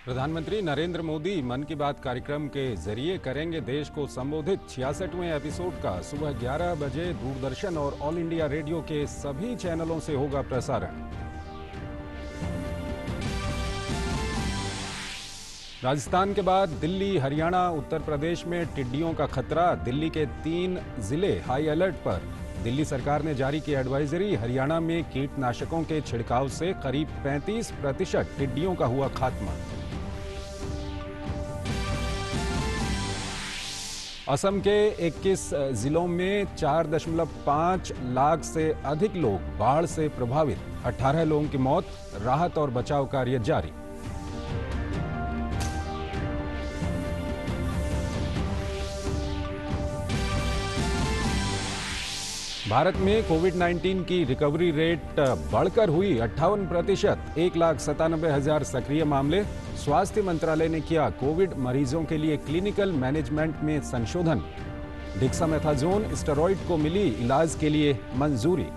प्रधानमंत्री नरेंद्र मोदी मन की बात कार्यक्रम के जरिए करेंगे देश को संबोधित। 66वें एपिसोड का सुबह 11 बजे दूरदर्शन और ऑल इंडिया रेडियो के सभी चैनलों से होगा प्रसारण। राजस्थान के बाद दिल्ली, हरियाणा, उत्तर प्रदेश में टिड्डियों का खतरा। दिल्ली के 3 जिले हाई अलर्ट पर। दिल्ली सरकार ने जारी की एडवाइजरी। हरियाणा में कीटनाशकों के छिड़काव से करीब 35% टिड्डियों का हुआ खात्मा। असम के 21 जिलों में 4.5 लाख से अधिक लोग बाढ़ से प्रभावित। 18 लोगों की मौत। राहत और बचाव कार्य जारी। भारत में कोविड-19 की रिकवरी रेट बढ़कर हुई 58%। 1,97,000 सक्रिय मामले। स्वास्थ्य मंत्रालय ने किया कोविड मरीजों के लिए क्लिनिकल मैनेजमेंट में संशोधन। डेक्सामेथासोन स्टेरॉइड को मिली इलाज के लिए मंजूरी।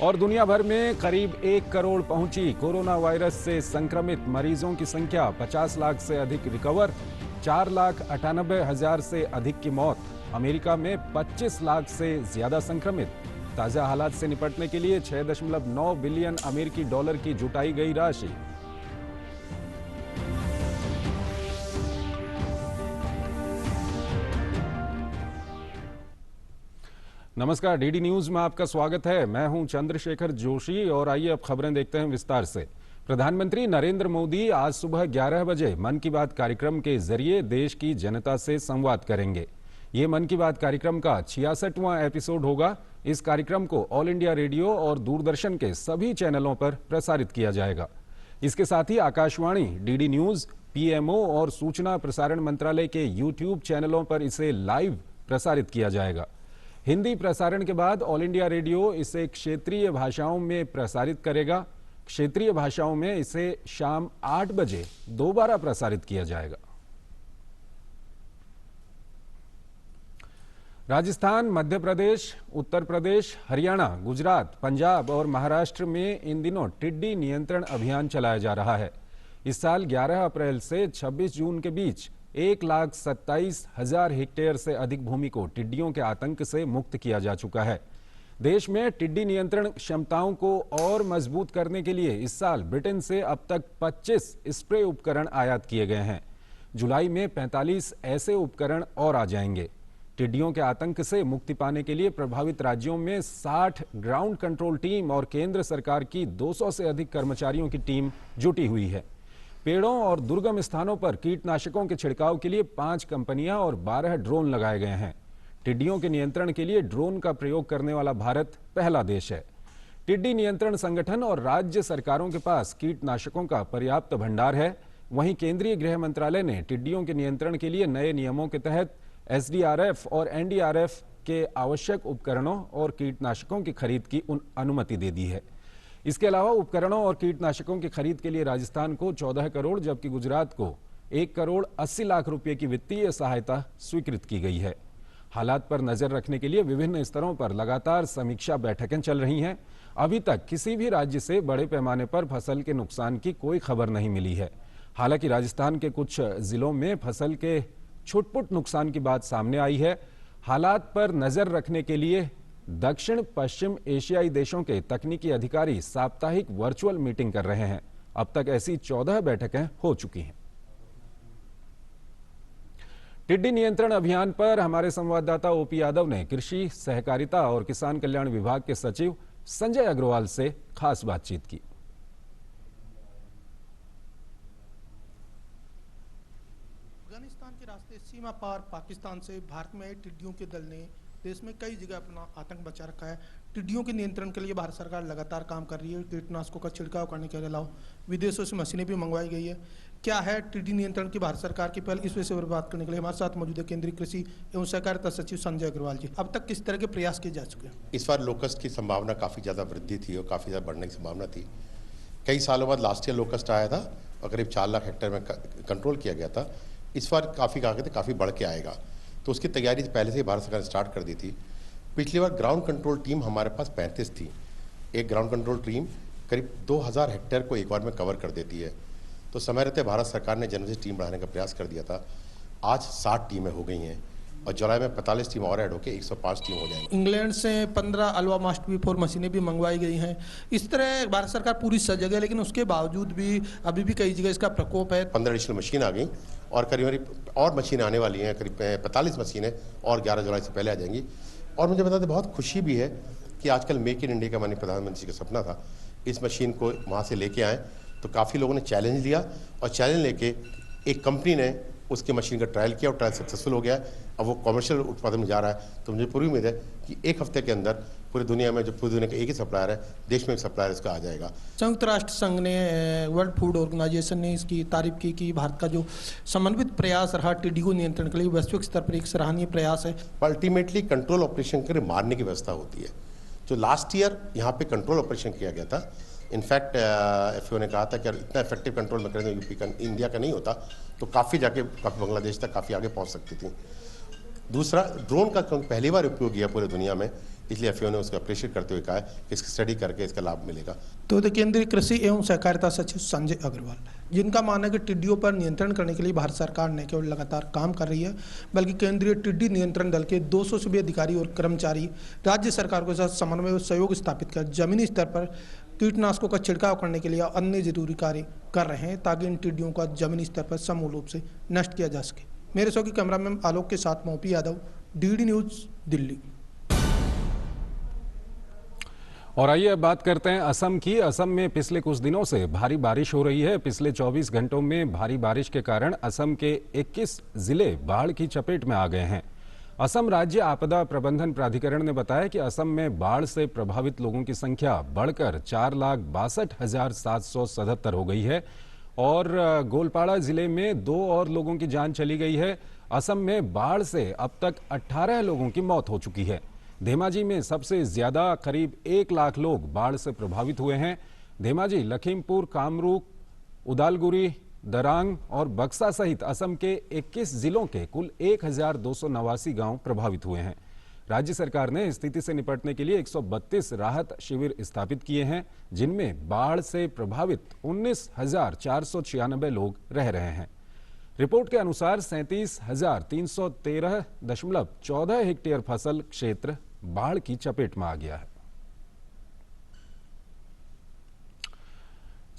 और दुनिया भर में करीब 1 करोड़ पहुंची कोरोना वायरस से संक्रमित मरीजों की संख्या। 50 लाख से अधिक रिकवर। 4,98,000 से अधिक की मौत। अमेरिका में 25 लाख से ज्यादा संक्रमित। ताजा हालात से निपटने के लिए 6.9 बिलियन अमेरिकी डॉलर की जुटाई गई राशि। नमस्कार, डीडी न्यूज में आपका स्वागत है। मैं हूं चंद्रशेखर जोशी और आइए अब खबरें देखते हैं विस्तार से। प्रधानमंत्री नरेंद्र मोदी आज सुबह 11 बजे मन की बात कार्यक्रम के जरिए देश की जनता से संवाद करेंगे। ये मन की बात कार्यक्रम का 66वां एपिसोड होगा। इस कार्यक्रम को ऑल इंडिया रेडियो और दूरदर्शन के सभी चैनलों पर प्रसारित किया जाएगा। इसके साथ ही आकाशवाणी, डीडी न्यूज, पीएमओ और सूचना प्रसारण मंत्रालय के यूट्यूब चैनलों पर इसे लाइव प्रसारित किया जाएगा। हिंदी प्रसारण के बाद ऑल इंडिया रेडियो इसे क्षेत्रीय भाषाओं में प्रसारित करेगा। क्षेत्रीय भाषाओं में इसे शाम 8 बजे दोबारा प्रसारित किया जाएगा। राजस्थान, मध्य प्रदेश, उत्तर प्रदेश, हरियाणा, गुजरात, पंजाब और महाराष्ट्र में इन दिनों टिड्डी नियंत्रण अभियान चलाया जा रहा है। इस साल 11 अप्रैल से 26 जून के बीच 1,27,000 हेक्टेयर से अधिक भूमि को टिड्डियों के आतंक से मुक्त किया जा चुका है। देश में टिड्डी नियंत्रण क्षमताओं को और मजबूत करने के लिए इस साल ब्रिटेन से अब तक 25 स्प्रे उपकरण आयात किए गए हैं। जुलाई में 45 ऐसे उपकरण और आ जाएंगे। टिड्डियों के आतंक से मुक्ति पाने के लिए प्रभावित राज्यों में 60 ग्राउंड कंट्रोल टीम और केंद्र सरकार की 200 से अधिक कर्मचारियों की टीम जुटी हुई है। पेड़ों और दुर्गम स्थानों पर कीटनाशकों के छिड़काव के लिए 5 कंपनियां और 12 ड्रोन लगाए गए हैं। टिड्डियों के नियंत्रण के लिए ड्रोन का प्रयोग करने वाला भारत पहला देश है। टिड्डी नियंत्रण संगठन और राज्य सरकारों के पास कीटनाशकों का पर्याप्त भंडार है। वहीं केंद्रीय गृह मंत्रालय ने टिड्डियों के नियंत्रण के लिए नए नियमों के तहत एसडीआरएफ और एनडीआरएफ के आवश्यक उपकरणों और कीटनाशकों की खरीद की अनुमति दे दी है। इसके अलावा उपकरणों और कीटनाशकों की खरीद के लिए राजस्थान को 14 करोड़ जबकि गुजरात को 1 करोड़ 80 लाख रुपए की वित्तीय सहायता स्वीकृत की गई है। हालात पर नजर रखने के लिए विभिन्न स्तरों पर लगातार समीक्षा बैठकें चल रही हैं। अभी तक किसी भी राज्य से बड़े पैमाने पर फसल के नुकसान की कोई खबर नहीं मिली है। हालांकि राजस्थान के कुछ जिलों में फसल के छुटपुट नुकसान की बात सामने आई है। हालात पर नजर रखने के लिए दक्षिण पश्चिम एशियाई देशों के तकनीकी अधिकारी साप्ताहिक वर्चुअल मीटिंग कर रहे हैं। अब तक ऐसी 14 बैठकें हो चुकी हैं। टिड्डी नियंत्रण अभियान पर हमारे संवाददाता ओपी यादव ने कृषि, सहकारिता और किसान कल्याण विभाग के सचिव संजय अग्रवाल से खास बातचीत की। अफगानिस्तान के रास्ते सीमा पार पाकिस्तान से भारत में टिड्डियों के दल ने देश में कई जगह अपना आतंक बचा रखा है। टिड्डियों के नियंत्रण के लिए भारत सरकार लगातार काम कर रही है। कीटनाशकों का छिड़काव करने के अलावा विदेशों से मशीनें भी मंगवाई गई है। क्या है टिड्डी नियंत्रण की भारत सरकार की पहल, इस विषय पर बात करने के लिए हमारे साथ मौजूद है केंद्रीय कृषि एवं सहकारिता सचिव संजय अग्रवाल जी। अब तक किस तरह के प्रयास किए जा चुके हैं? इस बार लोकस्ट की संभावना काफ़ी ज़्यादा वृद्धि थी और काफ़ी ज़्यादा बढ़ने की संभावना थी। कई सालों बाद लास्ट ईयर लोकस्ट आया था और करीब 4 लाख हेक्टेयर में कंट्रोल किया गया था। इस बार काफ़ी बढ़ के आएगा, तो उसकी तैयारी पहले से ही भारत सरकार ने स्टार्ट कर दी थी। पिछली बार ग्राउंड कंट्रोल टीम हमारे पास 35 थी। एक ग्राउंड कंट्रोल टीम करीब 2000 हेक्टेयर को एक बार में कवर कर देती है। तो समय रहते भारत सरकार ने जनवरी से टीम बढ़ाने का प्रयास कर दिया था। आज 60 टीमें हो गई हैं और जुलाई में 45 टीम और ऐड होकर 105 टीम हो जाएंगी। इंग्लैंड से 15 अल्वा मास्ट V4 मशीनें भी मंगवाई गई हैं। इस तरह भारत सरकार पूरी सजग है, लेकिन उसके बावजूद भी अभी भी कई जगह इसका प्रकोप है। 15 एडिशनल मशीन आ गई और करीब और मशीनें आने वाली हैं। करीब 45 मशीनें और 11 जुलाई से पहले आ जाएंगी। और मुझे बताते बहुत खुशी भी है कि आजकल मेक इन इंडिया का माननीय प्रधानमंत्री का सपना था, इस मशीन को वहाँ से लेके आए। तो काफ़ी लोगों ने चैलेंज लिया और चैलेंज लेके एक कंपनी ने उसकी मशीन का ट्रायल किया और ट्रायल सक्सेसफुल हो गया। अब वो कमर्शियल उत्पादन में जा रहा है। तो मुझे पूरी उम्मीद है कि एक हफ्ते के अंदर पूरी दुनिया में, जो पूरी दुनिया का एक ही सप्लायर है, देश में एक सप्लायर इसका आ जाएगा। संयुक्त राष्ट्र संघ ने, वर्ल्ड फूड ऑर्गेनाइजेशन ने इसकी तारीफ की कि भारत का जो समन्वित प्रयास रहा टिड्डी को नियंत्रण के लिए वैश्विक स्तर पर एक सराहनीय प्रयास है। अल्टीमेटली कंट्रोल ऑपरेशन के मारने की व्यवस्था होती है। जो लास्ट ईयर यहाँ पे कंट्रोल ऑपरेशन किया गया था, इनफैक्ट FAO ने कहा था कि इतना इफेक्टिव कंट्रोल मैकेनिज्म यूपी का, इंडिया का नहीं होता तो काफ़ी बांग्लादेश तक काफ़ी आगे पहुँच सकती थी। दूसरा, ड्रोन का पहली बार उपयोग किया पूरी दुनिया में, इसलिए FAO ने उसका अप्रिशिएट करते हुए कहा है कि इसकी स्टडी करके इसका लाभ मिलेगा। तो केंद्रीय कृषि एवं सहकारिता सचिव संजय अग्रवाल, जिनका मानना है कि टिड्डियों पर नियंत्रण करने के लिए भारत सरकार न केवल लगातार काम कर रही है, बल्कि केंद्रीय टिड्डी नियंत्रण दल के 200 से भी अधिकारी और कर्मचारी राज्य सरकार के साथ समन्वय और सहयोग स्थापित कर जमीनी स्तर पर कीटनाशकों का छिड़काव करने के लिए अन्य जरूरी कार्य कर रहे हैं, ताकि इन टिड्डियों का जमीनी स्तर पर समूल रूप से नष्ट किया जा सके। मेरे सहयोगी कैमरामैन आलोक के साथ मोपी यादव, DD न्यूज, दिल्ली। और आइए अब बात करते हैं असम की। असम में पिछले कुछ दिनों से भारी बारिश हो रही है। पिछले 24 घंटों में भारी बारिश के कारण असम के 21 जिले बाढ़ की चपेट में आ गए हैं। असम राज्य आपदा प्रबंधन प्राधिकरण ने बताया कि असम में बाढ़ से प्रभावित लोगों की संख्या बढ़कर 4,62,777 हो गई है और गोलपाड़ा जिले में 2 और लोगों की जान चली गई है। असम में बाढ़ से अब तक 18 लोगों की मौत हो चुकी है। धेमाजी में सबसे ज्यादा करीब 1 लाख लोग बाढ़ से प्रभावित हुए हैं। धेमाजी, लखीमपुर, कामरूप, उदालगुरी, दरांग और बक्सा सहित असम के 21 जिलों के कुल 1289 गांव प्रभावित हुए हैं। राज्य सरकार ने स्थिति से निपटने के लिए 132 राहत शिविर स्थापित किए हैं, जिनमें बाढ़ से प्रभावित 19,496 लोग रह रहे हैं। रिपोर्ट के अनुसार 37,313.14 हेक्टेयर फसल क्षेत्र बाढ़ की चपेट में आ गया है।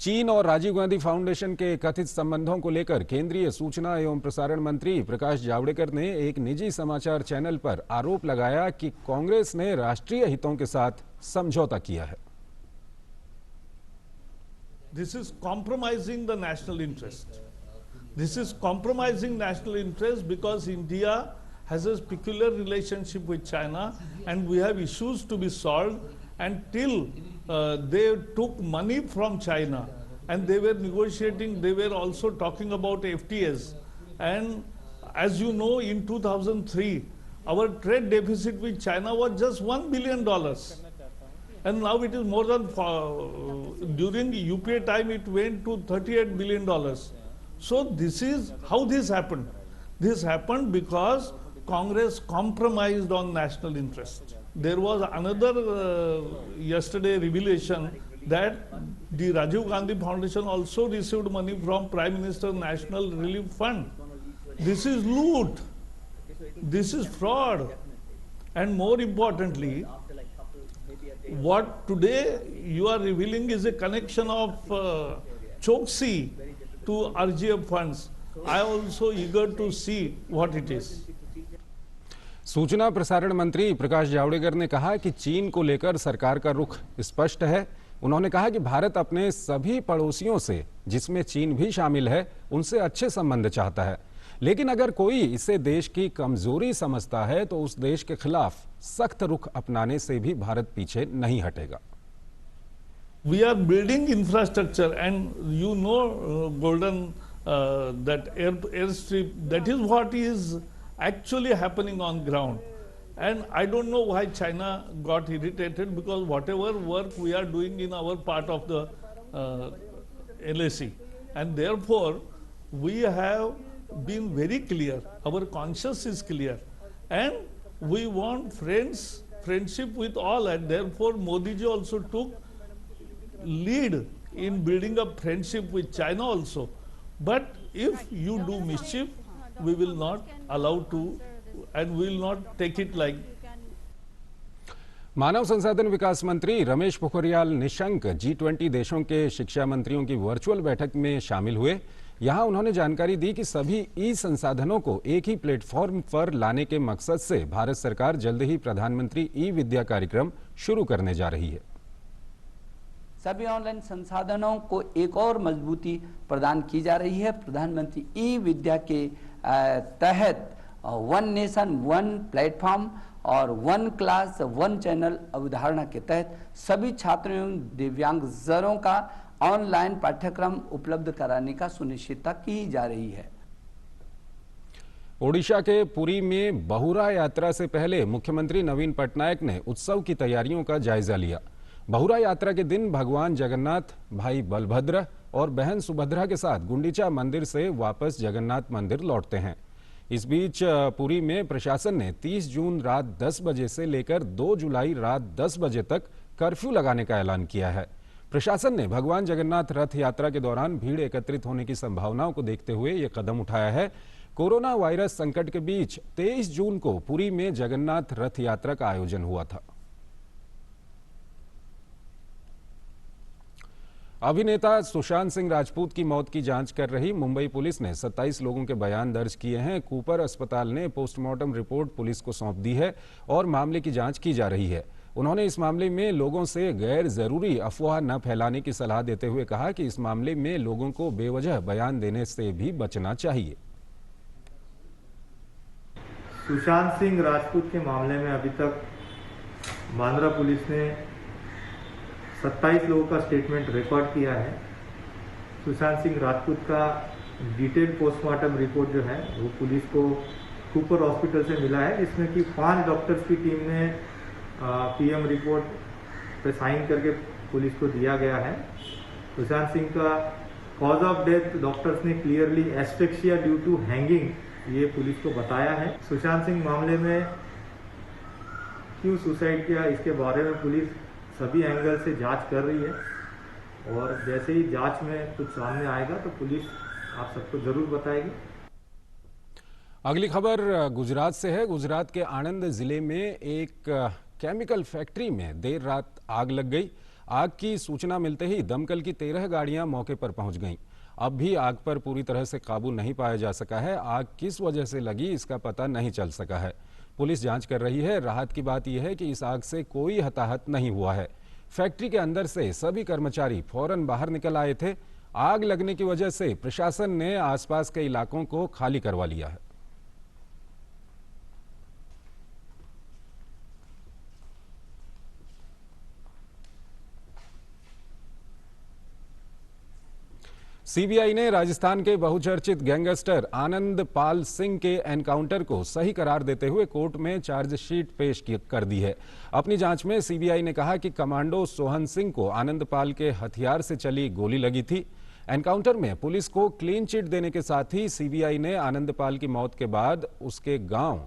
चीन और राजीव गांधी फाउंडेशन के कथित संबंधों को लेकर केंद्रीय सूचना एवं प्रसारण मंत्री प्रकाश जावड़ेकर ने एक निजी समाचार चैनल पर आरोप लगाया कि कांग्रेस ने राष्ट्रीय हितों के साथ समझौता किया है। This is compromising the national interest. This is compromising national interest because India has a peculiar relationship with China and we have issues to be solved, and till they took money from China and they were negotiating, they were also talking about FTAs, and as you know, in 2003 our trade deficit with China was just $1 billion. And now it is more than, during UPA time it went to $38 billion. So this is how this happened. This happened because Congress compromised on national interest. There was another yesterday revelation that the Rajiv Gandhi Foundation also received money from Prime Minister National Relief Fund. This is loot. This is fraud. And more importantly, what today you are revealing is a connection of Choksi to RGF funds. I also eager to see what it is. सूचना प्रसारण मंत्री प्रकाश जावड़ेकर ने कहा कि चीन को लेकर सरकार का रुख स्पष्ट है। उन्होंने कहा कि भारत अपने सभी पड़ोसियों से, जिसमें चीन भी शामिल है, उनसे अच्छे संबंध चाहता है, लेकिन अगर कोई इसे देश की कमजोरी समझता है तो उस देश के खिलाफ सख्त रुख अपनाने से भी भारत पीछे नहीं हटेगा। We are building infrastructure, and you know, Golden, that airstrip, that is what is actually happening on ground. And I don't know why China got irritated, because whatever work we are doing in our part of the LAC, and therefore we have been very clear, our conscience is clear, and we want friendship with all, and therefore Modi ji also took lead in building a friendship with China also. But if you do mischief, we will not allow to, and we will not take it like. मानव संसाधन विकास मंत्री Ramesh Pokhriyal Nishank G20 देशों के शिक्षा मंत्रियों की virtual बैठक में शामिल हुए। यहां उन्होंने जानकारी दी कि सभी ई संसाधनों को एक ही प्लेटफॉर्म पर लाने के मकसद से भारत सरकार जल्द ही प्रधानमंत्री ई विद्या कार्यक्रम शुरू करने जा रही है। सभी ऑनलाइन संसाधनों को एक और मजबूती प्रदान की जा रही है। प्रधानमंत्री ई विद्या के तहत वन नेशन वन प्लेटफॉर्म और वन क्लास वन चैनल अवधारणा के तहत सभी छात्रों एवं दिव्यांगजनों का ऑनलाइन पाठ्यक्रम उपलब्ध कराने का सुनिश्चितता की जा रही है। ओडिशा के पुरी में बहुरा यात्रा से पहले मुख्यमंत्री नवीन पटनायक ने उत्सव की तैयारियों का जायजा लिया। बहुरा यात्रा के दिन भगवान जगन्नाथ भाई बलभद्र और बहन सुभद्रा के साथ गुंडीचा मंदिर से वापस जगन्नाथ मंदिर लौटते हैं। इस बीच पुरी में प्रशासन ने 30 जून रात 10 बजे से लेकर 2 जुलाई रात 10 बजे तक कर्फ्यू लगाने का ऐलान किया है। प्रशासन ने भगवान जगन्नाथ रथ यात्रा के दौरान भीड़ एकत्रित होने की संभावनाओं को देखते हुए यह कदम उठाया है। कोरोना वायरस संकट के बीच 23 जून को पुरी में जगन्नाथ रथ यात्रा का आयोजन हुआ था। अभिनेता सुशांत सिंह राजपूत की मौत की जांच कर रही मुंबई पुलिस ने 27 लोगों के बयान दर्ज किए हैं। कूपर अस्पताल ने पोस्टमार्टम रिपोर्ट पुलिस को सौंप दी है और मामले की जांच की जा रही है। उन्होंने इस मामले में लोगों से गैर जरूरी अफवाह न फैलाने की सलाह देते हुए कहा कि इस मामले में लोगों को बेवजह बयान देने से भी बचना चाहिए। सुशांत सिंह राजपूत के मामले में अभी तक बांद्रा पुलिस ने 27 लोगों का स्टेटमेंट रिकॉर्ड किया है। सुशांत सिंह राजपूत का डिटेल पोस्टमार्टम रिपोर्ट जो है वो पुलिस को कूपर हॉस्पिटल से मिला है, जिसमें कि 5 डॉक्टर्स की टीम ने पीएम रिपोर्ट पे साइन करके पुलिस को दिया गया है। सुशांत सिंह का कॉज ऑफ डेथ डॉक्टर्स ने clearly asphyxia due to hanging ये पुलिस को बताया है। सुशांत सिंह मामले में क्यों सुसाइड किया इसके बारे में पुलिस सभी एंगल से जांच कर रही है और जैसे ही जांच में कुछ सामने आएगा तो पुलिस आप सबको जरूर बताएगी। अगली खबर गुजरात से है। गुजरात के आणंद जिले में एक केमिकल फैक्ट्री में देर रात आग लग गई। आग की सूचना मिलते ही दमकल की 13 गाड़ियां मौके पर पहुंच गईं। अब भी आग पर पूरी तरह से काबू नहीं पाया जा सका है। आग किस वजह से लगी इसका पता नहीं चल सका है। पुलिस जांच कर रही है। राहत की बात यह है कि इस आग से कोई हताहत नहीं हुआ है। फैक्ट्री के अंदर से सभी कर्मचारी फौरन बाहर निकल आए थे। आग लगने की वजह से प्रशासन ने आसपास के इलाकों को खाली करवा लिया है। सीबीआई ने राजस्थान के बहुचर्चित गैंगस्टर आनंद पाल सिंह के एनकाउंटर को सही करार देते हुए कोर्ट में चार्जशीट पेश कर दी है। अपनी जांच में सीबीआई ने कहा कि कमांडो सोहन सिंह को आनंद पाल के हथियार से चली गोली लगी थी। एनकाउंटर में पुलिस को क्लीन चिट देने के साथ ही सीबीआई ने आनंद पाल की मौत के बाद उसके गांव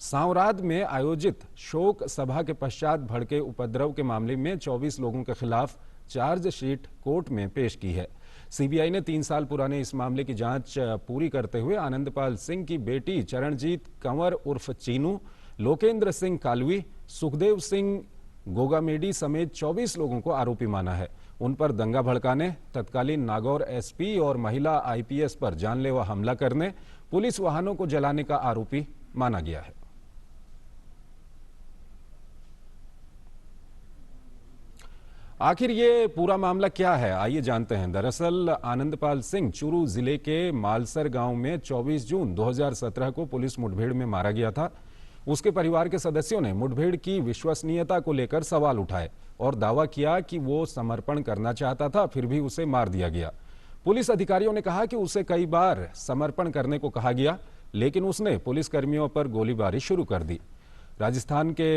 सांवराद में आयोजित शोक सभा के पश्चात भड़के उपद्रव के मामले में 24 लोगों के खिलाफ चार्जशीट कोर्ट में पेश की है। सीबीआई ने 3 साल पुराने इस मामले की जांच पूरी करते हुए आनंदपाल सिंह की बेटी चरणजीत कंवर उर्फ चीनू, लोकेंद्र सिंह कालवी, सुखदेव सिंह गोगामेडी समेत 24 लोगों को आरोपी माना है। उन पर दंगा भड़काने, तत्कालीन नागौर एसपी और महिला आईपीएस पर जानलेवा हमला करने, पुलिस वाहनों को जलाने का आरोपी माना गया है। आखिर ये पूरा मामला क्या है, आइए जानते हैं। दरअसल आनंदपाल सिंह चूरू जिले के मालसर गांव में 24 जून 2017 को पुलिस मुठभेड़ में मारा गया था। उसके परिवार के सदस्यों ने मुठभेड़ की विश्वसनीयता को लेकर सवाल उठाए और दावा किया कि वो समर्पण करना चाहता था, फिर भी उसे मार दिया गया। पुलिस अधिकारियों ने कहा कि उसे कई बार समर्पण करने को कहा गया, लेकिन उसने पुलिसकर्मियों पर गोलीबारी शुरू कर दी। राजस्थान के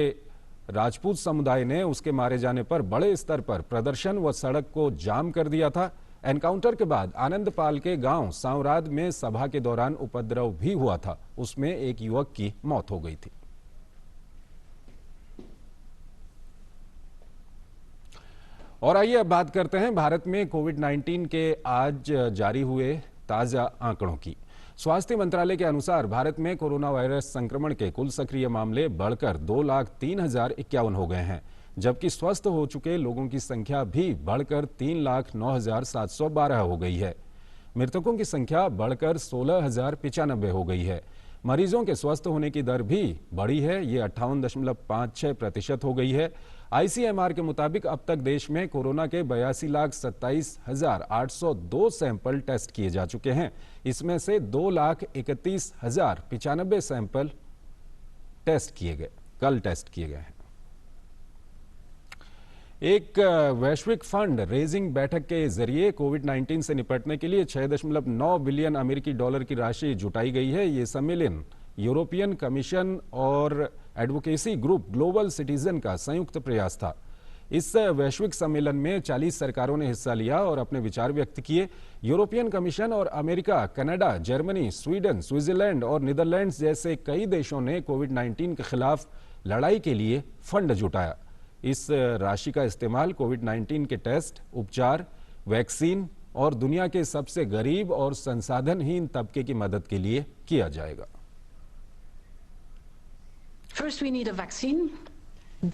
राजपूत समुदाय ने उसके मारे जाने पर बड़े स्तर पर प्रदर्शन व सड़क को जाम कर दिया था। एनकाउंटर के बाद आनंदपाल के गांव सांवराद में सभा के दौरान उपद्रव भी हुआ था। उसमें एक युवक की मौत हो गई थी। और आइए अब बात करते हैं भारत में कोविड-19 के आज जारी हुए ताज़ा आंकड़ों की। स्वास्थ्य मंत्रालय के अनुसार भारत में कोरोना वायरस संक्रमण के कुल सक्रिय मामले बढ़कर 2,03,051 हो गए हैं, जबकि स्वस्थ हो चुके लोगों की संख्या भी बढ़कर 3,09,712 हो गई है। मृतकों की संख्या बढ़कर 16,095 हो गई है। मरीजों के स्वस्थ होने की दर भी बढ़ी है, ये 58.56% हो गई है। ICMR के मुताबिक अब तक देश में कोरोना के 82,27,802 सैंपल टेस्ट किए जा चुके हैं। इसमें से 2,31,095 सैंपल कल टेस्ट किए गए हैं। एक वैश्विक फंड रेजिंग बैठक के जरिए कोविड-19 से निपटने के लिए 6.9 बिलियन अमेरिकी डॉलर की राशि जुटाई गई है। ये सम्मेलन यूरोपियन कमीशन और एडवोकेसी ग्रुप ग्लोबल सिटीजन का संयुक्त प्रयास था। इस वैश्विक सम्मेलन में 40 सरकारों ने हिस्सा लिया और अपने विचार व्यक्त किए। यूरोपियन कमीशन और America, Canada, Germany, Sweden, Switzerland और नीदरलैंड्स जैसे कई देशों ने कोविड-19 के खिलाफ लड़ाई के लिए फंड जुटाया। इस राशि का इस्तेमाल कोविड-19 के टेस्ट, उपचार, वैक्सीन और दुनिया के सबसे गरीब और संसाधनहीन तबके की मदद के लिए किया जाएगा। First, we need a vaccine.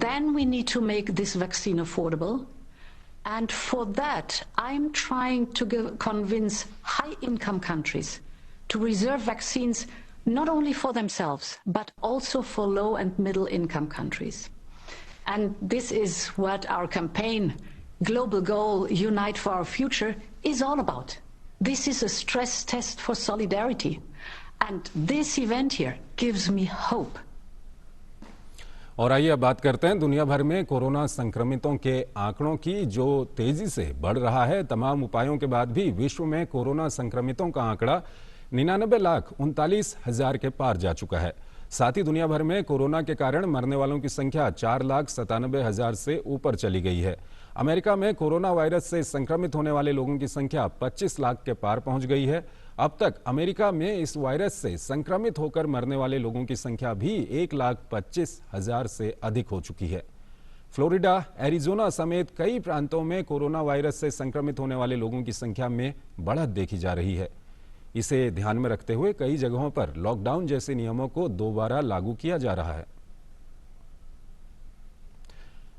Then we need to make this vaccine affordable. And for that, I'm trying to convince high-income countries to reserve vaccines not only for themselves, but also for low and middle-income countries. And this is what our campaign, Global Goal, Unite for Our Future, is all about. This is a stress test for solidarity. And this event here gives me hope. और आइए अब बात करते हैं दुनिया भर में corona संक्रमितों के आंकड़ों की, जो तेजी से बढ़ रहा है। तमाम उपायों के बाद भी विश्व में कोरोना संक्रमितों का आंकड़ा 99,39,000 के पार जा चुका है। साथ ही दुनिया भर में कोरोना के कारण मरने वालों की संख्या 4,97,000 से ऊपर चली गई है। अमेरिका में कोरोना वायरस से संक्रमित होने वाले लोगों की संख्या 25 लाख के पार पहुंच गई है। अब तक अमेरिका में इस वायरस से संक्रमित होकर मरने वाले लोगों की संख्या भी 1,25,000 से अधिक हो चुकी है। फ्लोरिडा, एरिजोना समेत कई प्रांतों में कोरोना वायरस से संक्रमित होने वाले लोगों की संख्या में बढ़त देखी जा रही है। इसे ध्यान में रखते हुए कई जगहों पर लॉकडाउन जैसे नियमों को दोबारा लागू किया जा रहा है।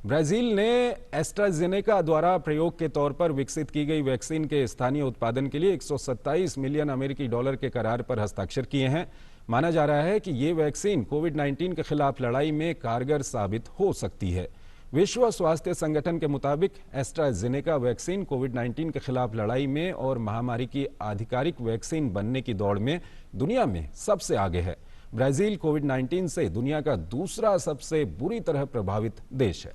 ब्राजील ने एस्ट्राजेनेका द्वारा प्रयोग के तौर पर विकसित की गई वैक्सीन के स्थानीय उत्पादन के लिए 127 मिलियन अमेरिकी डॉलर के करार पर हस्ताक्षर किए हैं। माना जा रहा है कि ये वैक्सीन कोविड-19 के खिलाफ लड़ाई में कारगर साबित हो सकती है। विश्व स्वास्थ्य संगठन के मुताबिक एस्ट्राजेनेका वैक्सीन कोविड-19 के खिलाफ लड़ाई में और महामारी की आधिकारिक वैक्सीन बनने की दौड़ में दुनिया में सबसे आगे है। ब्राजील कोविड-19 से दुनिया का दूसरा सबसे बुरी तरह प्रभावित देश है।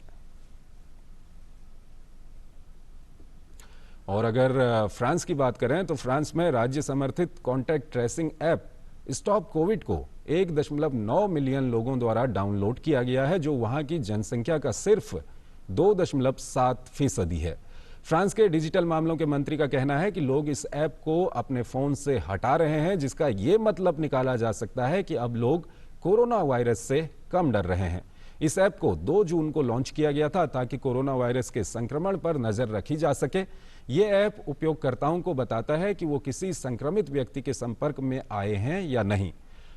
और अगर फ्रांस की बात करें तो फ्रांस में राज्य समर्थित contact tracing app stop Covid को 1.9 मिलियन लोगों द्वारा डाउनलोड किया गया है, जो वहां की जनसंख्या का सिर्फ 2.7% है। फ्रांस के डिजिटल मामलों के मंत्री का कहना है कि लोग इस ऐप को अपने फोन से हटा रहे हैं, जिसका ये मतलब निकाला जा सकता है कि अब लोग कोरोना वायरस से कम डर रहे हैं। इस ऐप को 2 जून को लॉन्च किया गया था ताकि कोरोना वायरस के संक्रमण पर नजर रखी जा सके। ये ऐप उपयोगकर्ताओं को बताता है कि वो किसी संक्रमित व्यक्ति के संपर्क में आए हैं या नहीं।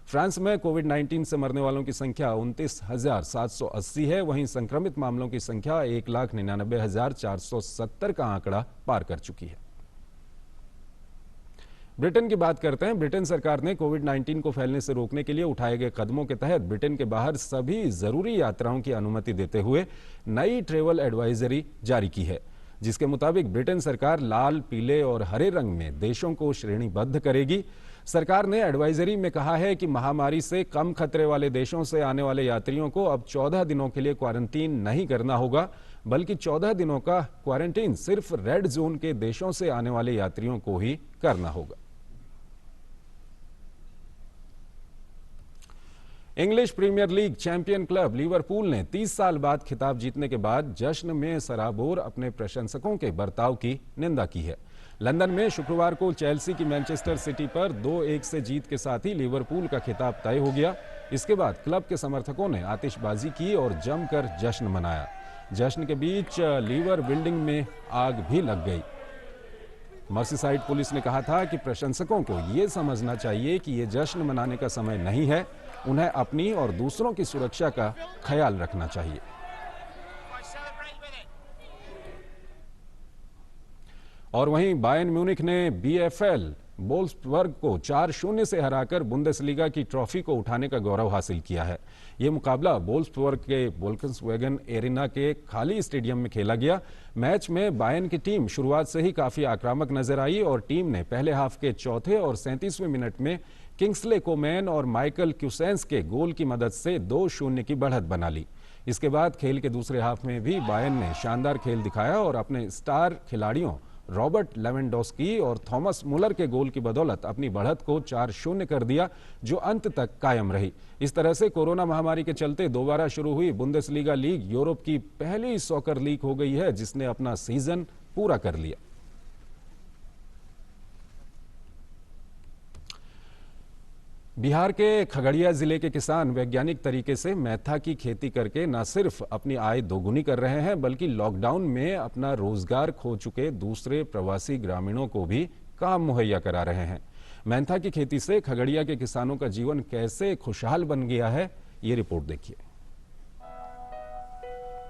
फ्रांस में कोविड-19 से मरने वालों की संख्या 29,780 है। वहीं संक्रमित मामलों की संख्या 1,99,470 का आंकड़ा पार कर चुकी है। ब्रिटेन की बात करते हैं। ब्रिटेन सरकार ने कोविड-19 को फैलने से रोकने के लिए उठाए गए कदमों के तहत ब्रिटेन के बाहर सभी जरूरी यात्राओं की अनुमति देते हुए नई ट्रैवल एडवाइजरी जारी की है, जिसके मुताबिक ब्रिटेन सरकार लाल, पीले और हरे रंग में देशों को श्रेणीबद्ध करेगी। सरकार ने एडवाइजरी में कहा है कि महामारी से कम खतरे वाले देशों से आने वाले यात्रियों को अब 14 दिनों के लिए क्वारंटीन नहीं करना होगा, बल्कि 14 दिनों का क्वारंटीन सिर्फ रेड जोन के देशों से आने वाले यात्रियों को ही करना होगा। English Premier League champion club Liverpool ने 30 साल बाद खिताब जीतने के बाद जश्न में सराबोर अपने प्रशंसकों के बर्ताव की निंदा की है। लंदन में शुक्रवार को चेल्सी की मैनचेस्टर सिटी पर 2-1 से जीत के साथ ही लिवरपूल का खिताब तय हो गया। इसके बाद क्लब के समर्थकों ने आतिशबाजी की और जमकर जश्न मनाया। जश्न के बीच लीवर बिल्डिंग में आग भी लग गई। मर्सीसाइड पुलिस ने कहा था कि प्रशंसकों को ये समझना चाहिए कि ये जश्न मनाने का समय नहीं है, उन्हें अपनी और दूसरों की सुरक्षा का ख्याल रखना चाहिए। और वहीं बायर्न म्यूनिख ने बीएफएल वोल्फ्सबर्ग को 4-0 से हराकर बुंदेसलीगा की ट्रॉफी को उठाने का गौरव हासिल किया है। ये मुकाबला वोल्फ्सबर्ग के वोल्क्सवैगन एरिना के खाली स्टेडियम में खेला गया। मैच में बायर्न की टीम शुरुआत से ही काफी आक्रामक नजर आई और टीम ने पहले हाफ के चौथे और 37वें मिनट में किंग्सले कोमैन और माइकल क्यूसेंस के गोल की मदद से 2-0 की बढ़त बना ली। इसके बाद खेल के दूसरे हाफ में भी बायर्न ने शानदार खेल दिखाया और अपने स्टार खिलाड़ियों रॉबर्ट लेवेंडोस्की और थॉमस मुलर के गोल की बदौलत अपनी बढ़त को 4-0 कर दिया, जो अंत तक कायम रही। इस तरह से कोरोना महामारी के चलते दोबारा शुरू हुई बुंदेसलीगा लीग यूरोप की पहली सॉकर लीग हो गई है जिसने अपना सीजन पूरा कर लिया। बिहार के खगड़िया जिले के किसान वैज्ञानिक तरीके से मैथा की खेती करके न सिर्फ अपनी आय दोगुनी कर रहे हैं बल्कि लॉकडाउन में अपना रोजगार खो चुके दूसरे प्रवासी ग्रामीणों को भी काम मुहैया करा रहे हैं। मैथा की खेती से खगड़िया के किसानों का जीवन कैसे खुशहाल बन गया है, ये रिपोर्ट देखिए।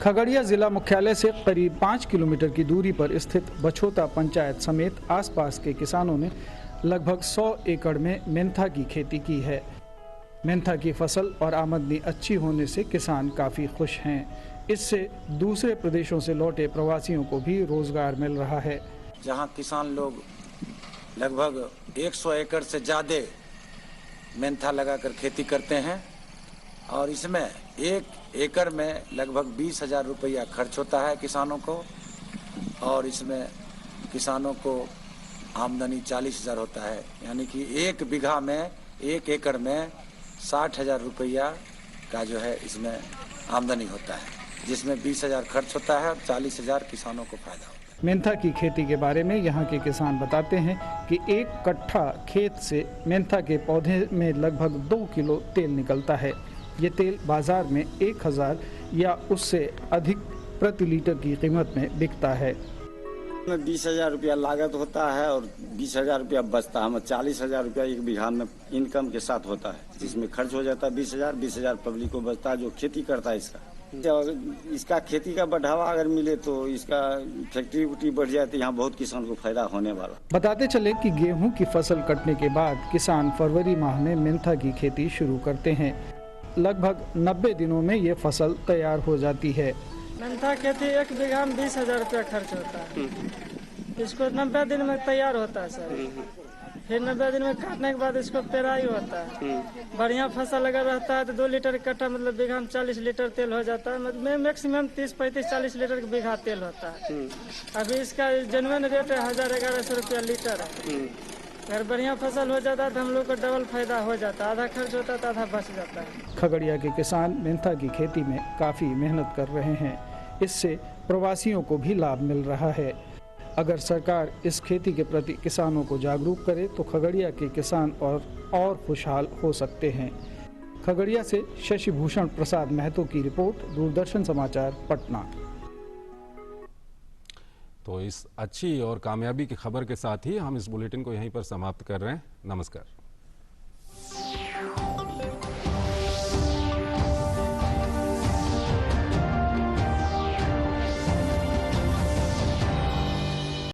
खगड़िया जिला मुख्यालय से करीब 5 किलोमीटर की दूरी पर स्थित बछोता पंचायत समेत आसपास के किसानों ने लगभग 100 एकड़ में मेंथा की खेती की है। मेंथा की फसल और आमदनी अच्छी होने से किसान काफ़ी खुश हैं। इससे दूसरे प्रदेशों से लौटे प्रवासियों को भी रोजगार मिल रहा है। जहां किसान लोग लगभग 100 एकड़ से ज़्यादा मेंथा लगाकर खेती करते हैं और इसमें 1 एकड़ में लगभग 20,000 रुपया खर्च होता है किसानों को और इसमें किसानों को आमदनी 40,000 होता है, यानी कि 1 बीघा में 1 एकड़ में 60,000 रुपया का जो है इसमें आमदनी होता है, जिसमें 20,000 खर्च होता है और 40,000 किसानों को फायदा होता है। मेंथा की खेती के बारे में यहाँ के किसान बताते हैं कि 1 कट्ठा खेत से मेंथा के पौधे में लगभग 2 किलो तेल निकलता है। ये तेल बाजार में 1,000 या उससे अधिक प्रति लीटर की कीमत में बिकता है। 20,000 रुपया लागत होता है और 20,000 रुपया बचता है। हमें 40,000 रुपया 1 बीघा में इनकम के साथ होता है, जिसमें खर्च हो जाता है 20,000 पब्लिक को बचता है जो खेती करता है। इसका खेती का बढ़ावा अगर मिले तो इसका फैक्ट्री उक्ट्री बढ़ जाए तो यहाँ बहुत किसान को फायदा होने वाला। बताते चले कि गेहूं की फसल कटने के बाद किसान फरवरी माह में मेंथा की खेती शुरू करते हैं। लगभग 90 दिनों में ये फसल तैयार हो जाती है। मेंथा खेती 1 बीघा में 20,000 रुपया खर्च होता है। इसको 90 दिन में तैयार होता है सर। फिर 90 दिन में काटने के बाद इसको पेराई होता है। बढ़िया फसल अगर रहता है तो 2 लीटर कट्ठा मतलब बीघा में 40 लीटर तेल हो जाता है। मतलब मैक्सिमम 30-35-40 लीटर बीघा तेल होता है। अभी इसका जेन्युइन रेट 1,000-1,100 रुपया लीटर है। अगर बढ़िया फसल हो जाता है तो हम लोग को डबल फायदा हो जाता है। आधा खर्च होता है तो आधा बच जाता है। खगड़िया के किसान मेंथा की खेती में काफ़ी मेहनत कर रहे हैं। इससे प्रवासियों को भी लाभ मिल रहा है। अगर सरकार इस खेती के प्रति किसानों को जागरूक करे तो खगड़िया के किसान और खुशहाल हो सकते हैं। खगड़िया से शशि भूषण प्रसाद महतो की रिपोर्ट, दूरदर्शन समाचार, पटना। तो इस अच्छी और कामयाबी की खबर के साथ ही हम इस बुलेटिन को यहीं पर समाप्त कर रहे हैं। नमस्कार।